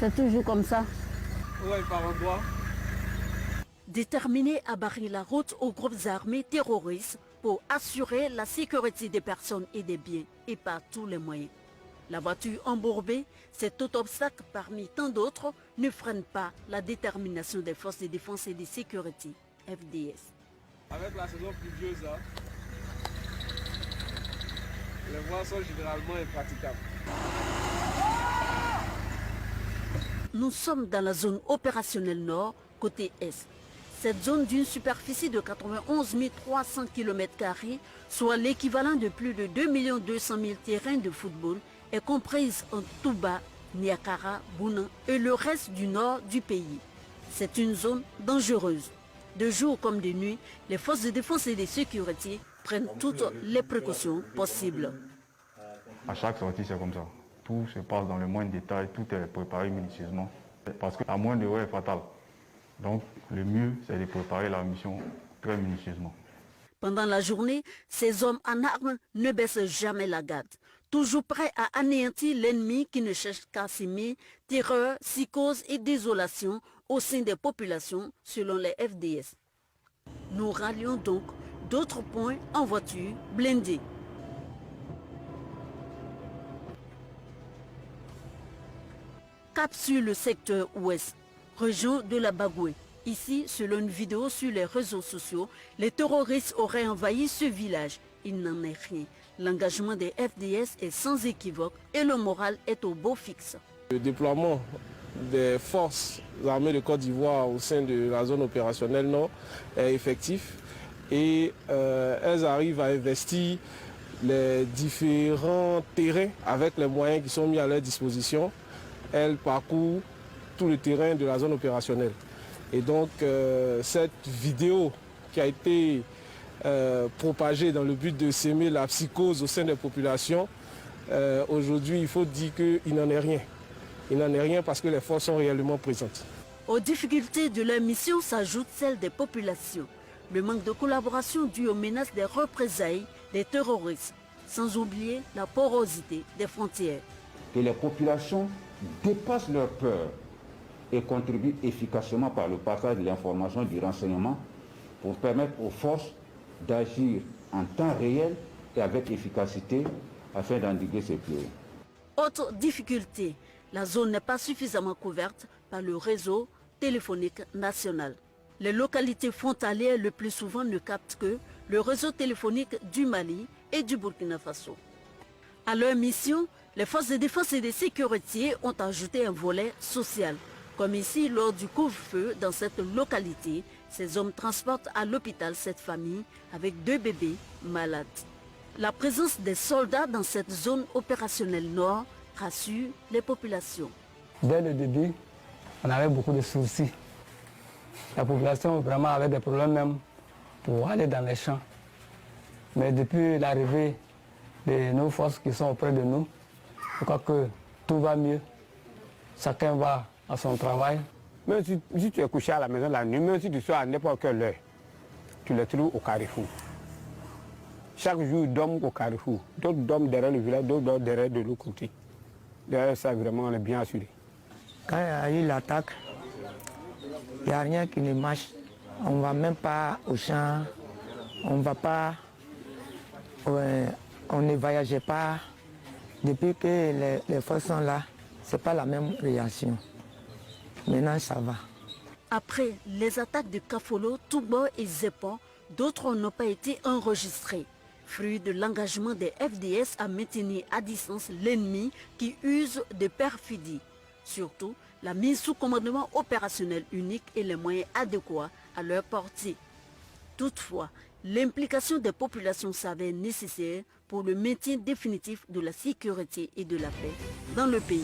C'est toujours comme ça. Ouais, par endroit. Déterminés à barrer la route aux groupes armés terroristes pour assurer la sécurité des personnes et des biens, et par tous les moyens. La voiture embourbée, cet autre obstacle parmi tant d'autres, ne freine pas la détermination des forces de défense et de sécurité, FDS. Avec la saison pluvieuse, hein, les voies sont généralement impraticables. Nous sommes dans la zone opérationnelle nord, côté est. Cette zone d'une superficie de 91 300 km², soit l'équivalent de plus de 2 200 000 terrains de football, est comprise en Touba, Niakara, Bouna et le reste du nord du pays. C'est une zone dangereuse. De jour comme de nuit, les forces de défense et de sécurité prennent toutes les précautions possibles. À chaque sortie, c'est comme ça. Tout se passe dans le moindre détail, tout est préparé minutieusement. Parce qu'à moins d'erreur est fatale. Donc, le mieux, c'est de préparer la mission très minutieusement. Pendant la journée, ces hommes en armes ne baissent jamais la garde. Toujours prêts à anéantir l'ennemi qui ne cherche qu'à s'aimer, terreur, psychose et désolation au sein des populations, selon les FDS. Nous rallions donc d'autres points en voiture blindée. Cap sur le secteur ouest, région de la Bagoué. Ici, selon une vidéo sur les réseaux sociaux, les terroristes auraient envahi ce village. Il n'en est rien. L'engagement des FDS est sans équivoque et le moral est au beau fixe. Le déploiement des forces armées de Côte d'Ivoire au sein de la zone opérationnelle nord est effectif et elles arrivent à investir les différents terrains avec les moyens qui sont mis à leur disposition. Elles parcourent tout le terrain de la zone opérationnelle. Et donc cette vidéo qui a été propagée dans le but de s'aimer la psychose au sein des populations, aujourd'hui il faut dire qu'il n'en est rien. Il n'en est rien parce que les forces sont réellement présentes. Aux difficultés de leur mission s'ajoute celle des populations. Le manque de collaboration dû aux menaces des représailles des terroristes, sans oublier la porosité des frontières. Que les populations dépassent leur peur et contribuent efficacement par le partage de l'information du renseignement pour permettre aux forces d'agir en temps réel et avec efficacité afin d'endiguer ces fléaux. Autre difficulté, la zone n'est pas suffisamment couverte par le réseau téléphonique national. Les localités frontalières le plus souvent ne captent que le réseau téléphonique du Mali et du Burkina Faso. À leur mission, les forces de défense et de sécurité ont ajouté un volet social. Comme ici, lors du couvre-feu dans cette localité, ces hommes transportent à l'hôpital cette famille avec 2 bébés malades. La présence des soldats dans cette zone opérationnelle nord rassure les populations. Dès le début, on avait beaucoup de soucis. La population vraiment avait des problèmes même pour aller dans les champs. Mais depuis l'arrivée de nos forces qui sont auprès de nous, je crois que tout va mieux. Chacun va à son travail. Même si tu es couché à la maison la nuit, même si tu sois à n'importe quelle heure, tu les trouves au carrefour. Chaque jour, ils dorment au carrefour. D'autres dorment derrière le village, d'autres dorment derrière de l'autre côté. Derrière ça, vraiment, on est bien assuré. Quand il y a eu l'attaque, il n'y a rien qui ne marche. On ne va même pas au champ, on ne va pas, on ne voyageait pas. Depuis que les forces sont là, ce n'est pas la même réaction. Maintenant, ça va. Après les attaques de Kafolo, Touba et Zépo, d'autres n'ont pas été enregistrés. Fruit de l'engagement des FDS à maintenir à distance l'ennemi qui use de perfidie. Surtout, la mise sous commandement opérationnel unique et les moyens adéquats à leur portée. Toutefois, l'implication des populations s'avère nécessaire pour le maintien définitif de la sécurité et de la paix dans le pays.